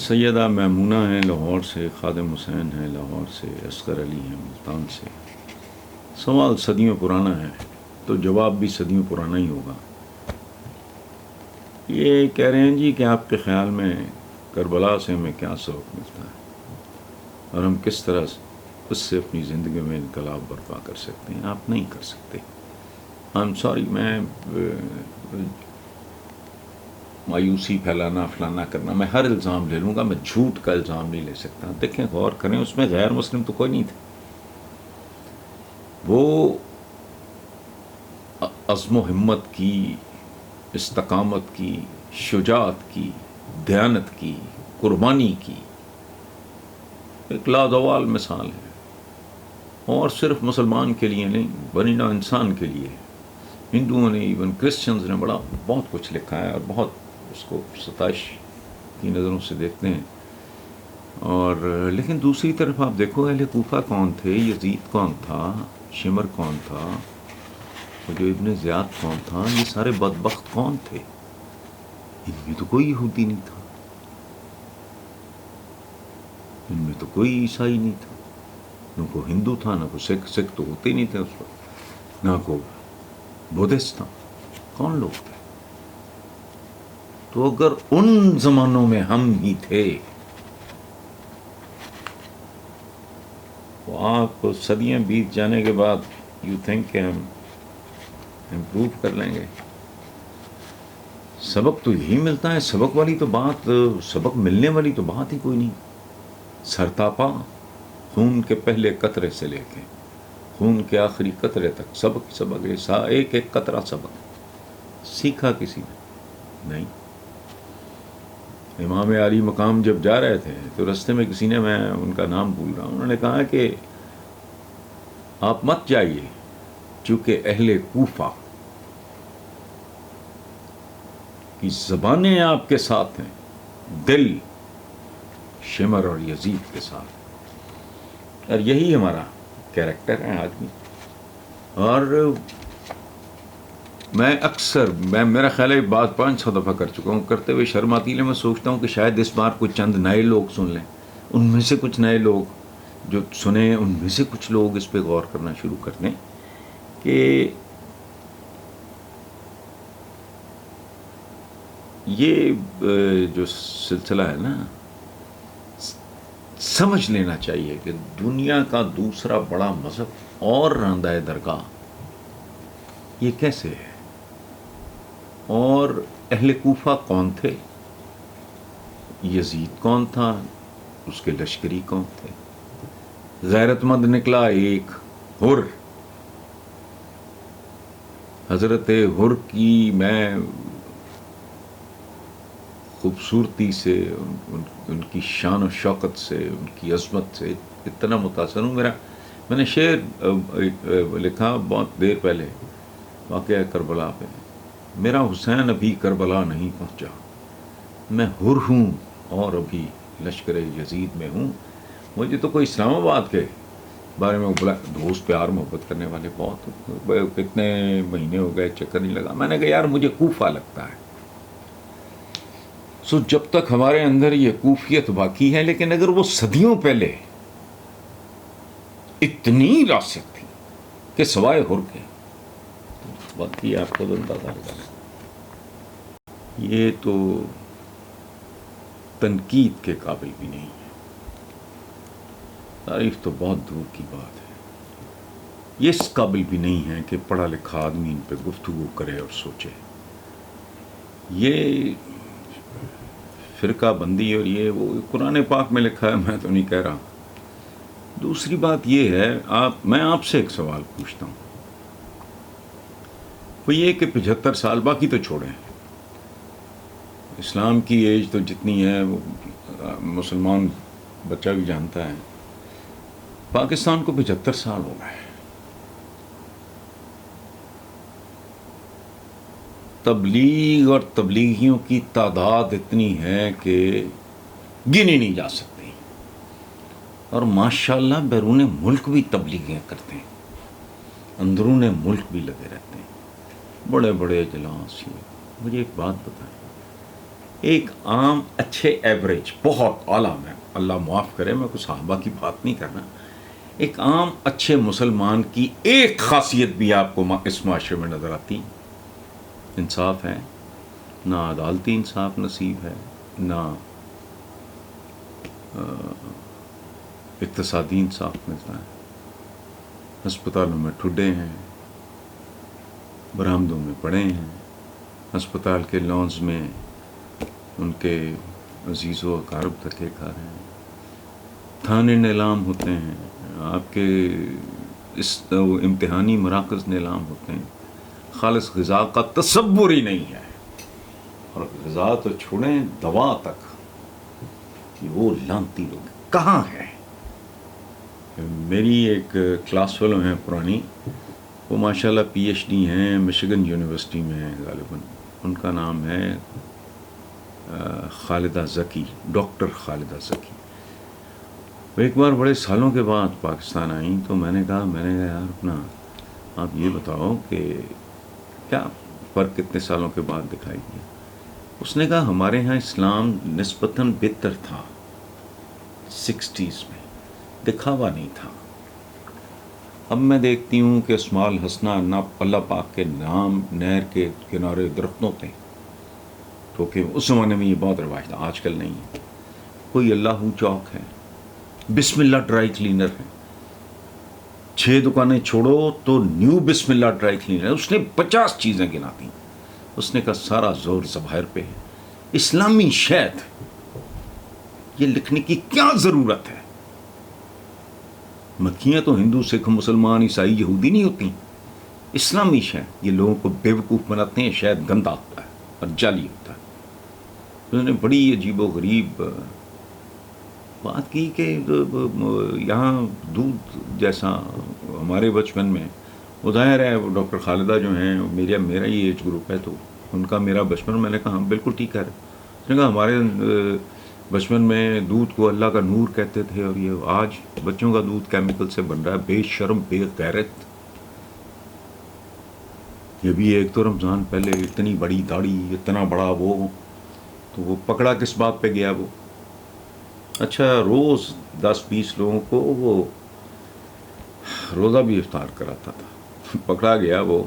سیدہ میمونہ ہیں لاہور سے، خادم حسین ہیں لاہور سے، اصغر علی ہیں ملتان سے۔ سوال صدیوں پرانا ہے تو جواب بھی صدیوں پرانا ہی ہوگا۔ یہ کہہ رہے ہیں جی کہ آپ کے خیال میں کربلا سے ہمیں کیا سبق ملتا ہے اور ہم کس طرح اس سے اپنی زندگی میں انقلاب برپا کر سکتے ہیں۔ آپ نہیں کر سکتے۔ آئی ایم سوری، میں مایوسی پھیلانا فلانا کرنا، میں ہر الزام لے لوں گا، میں جھوٹ کا الزام نہیں لے سکتا۔ دیکھیں، غور کریں، اس میں غیر مسلم تو کوئی نہیں تھا۔ وہ عزم و ہمت کی، استقامت کی، شجاعت کی، دیانت کی، قربانی کی ایک لازوال مثال ہے، اور صرف مسلمان کے لیے نہیں، بنی نوع انسان کے لیے۔ ہندوؤں نے، ایون کرسچنز نے بہت کچھ لکھا ہے اور بہت اس کو ستائش کی نظروں سے دیکھتے ہیں۔ اور لیکن دوسری طرف آپ دیکھو، اہل کوفہ کون تھے، یزید کون تھا، شمر کون تھا، جو ابن زیاد کون تھا، یہ سارے بدبخت کون تھے؟ ان میں تو کوئی یہودی نہیں تھا، ان میں تو کوئی عیسائی نہیں تھا، نہ کوئی ہندو تھا، نہ کوئی سکھ تو ہوتے ہی نہیں تھے اس وقت، نہ کوئی بدھسٹ تھا۔ کون لوگ تھے؟ تو اگر ان زمانوں میں ہم ہی تھے تو آپ صدیاں بیت جانے کے بعد یو تھنک کہ ہم امپروو کر لیں گے؟ سبق تو یہی ملتا ہے۔ سبق والی تو بات، سبق ملنے والی تو بات ہی کوئی نہیں۔ سرتاپا خون کے پہلے قطرے سے لے کے خون کے آخری قطرے تک سبق ایک ایک قطرہ سبق سیکھا کسی نے نہیں۔ امام علی مقام جب جا رہے تھے تو رستے میں کسی نے، میں ان کا نام بھول رہا ہوں، انہوں نے کہا کہ آپ مت جائیے، چونکہ اہل کوفہ کی زبانیں آپ کے ساتھ ہیں، دل شمر اور یزید کے ساتھ۔ اور یہی ہمارا کیریکٹر ہے آج بھی۔ اور میں اکثر، میرا خیال ہے بات 500 دفعہ کر چکا ہوں، کرتے ہوئے شرم آتی ہے۔ میں سوچتا ہوں کہ شاید اس بار کچھ چند نئے لوگ سن لیں، ان میں سے کچھ نئے لوگ جو سنیں، ان میں سے کچھ لوگ اس پہ غور کرنا شروع کر دیں کہ یہ جو سلسلہ ہے نا، سمجھ لینا چاہیے کہ دنیا کا دوسرا بڑا مذہب اور راندہ درگاہ یہ کیسے ہے، اور اہل کوفہ کون تھے، یزید کون تھا، اس کے لشکری کون تھے۔ غیرت مند نکلا ایک حر، حضرت حر کی میں خوبصورتی سے، ان کی شان و شوکت سے، ان کی عظمت سے اتنا متاثر ہوں۔ میں نے شعر لکھا بہت دیر پہلے، واقعہ کربلا پہ، میرا حسین ابھی کربلا نہیں پہنچا، میں حر ہوں اور ابھی لشکر یزید میں ہوں۔ مجھے تو کوئی اسلام آباد کے بارے میں دوست پیار محبت کرنے والے بہت، کتنے مہینے ہو گئے چکر نہیں لگا۔ میں نے کہا یار مجھے کوفہ لگتا ہے۔ سو جب تک ہمارے اندر یہ کوفیت باقی ہے، لیکن اگر وہ صدیوں پہلے اتنی راسخ تھی کہ سوائے حر کے، باقی آپ کو اندازہ لگانا، یہ تو تنقید کے قابل بھی نہیں ہے۔ تعریف تو بہت دور کی بات ہے، یہ اس قابل بھی نہیں ہے کہ پڑھا لکھا آدمی ان پہ گفتگو کرے اور سوچے۔ یہ فرقہ بندی اور یہ وہ قرآن پاک میں لکھا ہے، میں تو نہیں کہہ رہا۔ دوسری بات یہ ہے، میں آپ سے ایک سوال پوچھتا ہوں، وہ یہ کہ 75 سال، باقی تو چھوڑیں، اسلام کی ایج تو جتنی ہے وہ مسلمان بچہ بھی جانتا ہے، پاکستان کو 75 سال ہو گئے، تبلیغ اور تبلیغیوں کی تعداد اتنی ہے کہ گنی نہیں جا سکتی، اور ماشاءاللہ بیرون ملک بھی تبلیغیں کرتے ہیں، اندرون ملک بھی لگے رہتے ہیں، بڑے بڑے اجلاس۔ مجھے ایک بات بتائیں، ایک عام اچھے ایوریج بہت اعلیٰ، میں اللہ معاف کرے میں کوئی صحابہ کی بات نہیں کرنا، ایک عام اچھے مسلمان کی ایک خاصیت بھی آپ کو اس معاشرے میں نظر آتی، انصاف ہے، نہ عدالتی انصاف نصیب ہے، نہ اقتصادی انصاف ملتا ہے، ہسپتالوں میں ٹھڈے ہیں، برآمدوں میں پڑے ہیں، ہسپتال کے لانز میں ان کے عزیز و اقارب دھکے کھا رہے ہیں، تھانے نیلام ہوتے ہیں، آپ کے اس امتحانی مراکز نیلام ہوتے ہیں، خالص غذا کا تصور ہی نہیں ہے، اور غذا تو چھوڑیں دوا تک، کہ وہ لانتی لوگ کہاں ہیں؟ میری ایک کلاس فیلو ہیں پرانی، وہ ماشاءاللہ پی ایچ ڈی ہیں، مشیگن یونیورسٹی میں ہیں غالباً، ان کا نام ہے خالدہ ذکی، ڈاکٹر خالدہ ذکی۔ وہ ایک بار بڑے سالوں کے بعد پاکستان آئیں تو میں نے کہا یار اپنا آپ یہ بتاؤ کہ کیا فرق کتنے سالوں کے بعد دکھائی دیا؟ اس نے کہا ہمارے ہاں اسلام نسبتاً بہتر تھا 60s میں، دکھاوا نہیں تھا۔ اب میں دیکھتی ہوں کہ اسماء الحسنہ اللہ پاک کے نام نہر کے کنارے درختوں پہ، کیونکہ اس زمانے میں یہ بہت رواج تھا، آج کل نہیں ہے۔ کوئی اللہ چوک ہے، بسم اللہ ڈرائی کلینر ہے، 6 دکانیں چھوڑو تو نیو بسم اللہ ڈرائی کلینر ہے، اس نے 50 چیزیں گنا دیں، اس نے کہا سارا زور ظواہر پہ ہے، اسلامی شہد، یہ لکھنے کی کیا ضرورت ہے؟ مکھیاں تو ہندو سکھ مسلمان عیسائی یہودی نہیں ہوتی، اسلامی شہد، یہ لوگوں کو بیوقوف بناتے ہیں، شہد گندا ہوتا ہے اور جعلی ہوتا ہے۔ انہوں نے بڑی عجیب و غریب بات کی کہ یہاں دودھ جیسا ہمارے بچپن میں، وہ ظاہر ہے وہ ڈاکٹر خالدہ جو ہیں میرا ہی ایج گروپ ہے، تو ان کا میرا بچپن، میں نے کہا ہاں بالکل ٹھیک ہے، اس نے کہا ہمارے بچپن میں دودھ کو اللہ کا نور کہتے تھے، اور یہ آج بچوں کا دودھ کیمیکل سے بن رہا ہے، بے شرم بے غیرت۔ یہ بھی ایک تو رمضان پہلے اتنی بڑی داڑھی، اتنا بڑا وہ، تو وہ پکڑا کس بات پہ گیا وہ؟ اچھا روز 10-20 لوگوں کو وہ روزہ بھی افطار کراتا تھا، پکڑا گیا وہ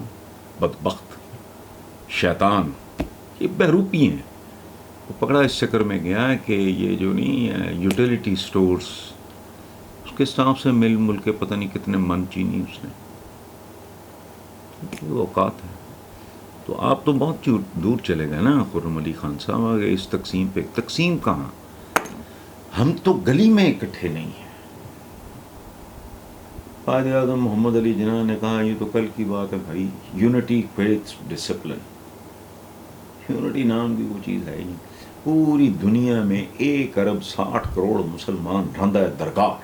بدبخت شیطان، یہ بہروپی ہیں، وہ پکڑا اس چکر میں گیا کہ یہ جو نہیں ہے یوٹیلیٹی سٹورز، اس کے اسٹاف سے مل مل کے پتہ نہیں کتنے من چینی اس نے، وہ اوقات ہے۔ تو آپ تو بہت دور چلے گئے نا خرم علی خان صاحب، اس تقسیم پہ، تقسیم کہاں؟ ہم تو گلی میں اکٹھے نہیں ہیں۔ قائد اعظم محمد علی جناح نے کہا یہ تو کل کی بات ہے بھائی، یونٹی کریٹس ڈسپلن، یونٹی نام کی وہ چیز ہے ہی نہیں۔ پوری دنیا میں 1 ارب 60 کروڑ مسلمان رہندہ درگاہ،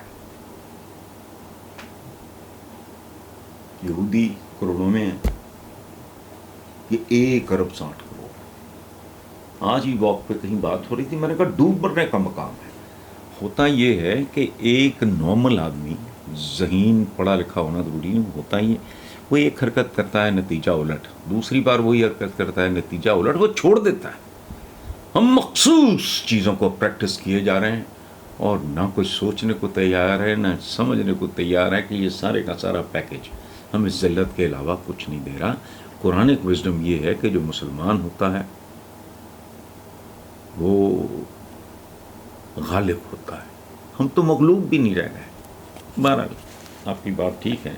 یہودی کروڑوں میں ہیں، یہ 1 ارب 60 کروڑ۔ آج ہی واک پہ کہیں بات ہو رہی تھی، میں نے کہا ڈوب مرنے کا مقام ہے۔ ہوتا یہ ہے کہ ایک نارمل آدمی، ذہین پڑھا لکھا ہونا ضروری نہیں ہوتا ہی ہے، وہ ایک حرکت کرتا ہے نتیجہ الٹ، دوسری بار وہی حرکت کرتا ہے نتیجہ الٹ، وہ چھوڑ دیتا ہے۔ ہم مخصوص چیزوں کو پریکٹس کیے جا رہے ہیں، اور نہ کوئی سوچنے کو تیار ہے، نہ سمجھنے کو تیار ہے کہ یہ سارے کا سارا پیکج ہمیں ذلت کے علاوہ کچھ نہیں دے رہا۔ قرآنک وزڈم یہ ہے کہ جو مسلمان ہوتا ہے وہ غالب ہوتا ہے، ہم تو مغلوب بھی نہیں رہ گئے۔ بہرحال آپ کی بات ٹھیک ہے۔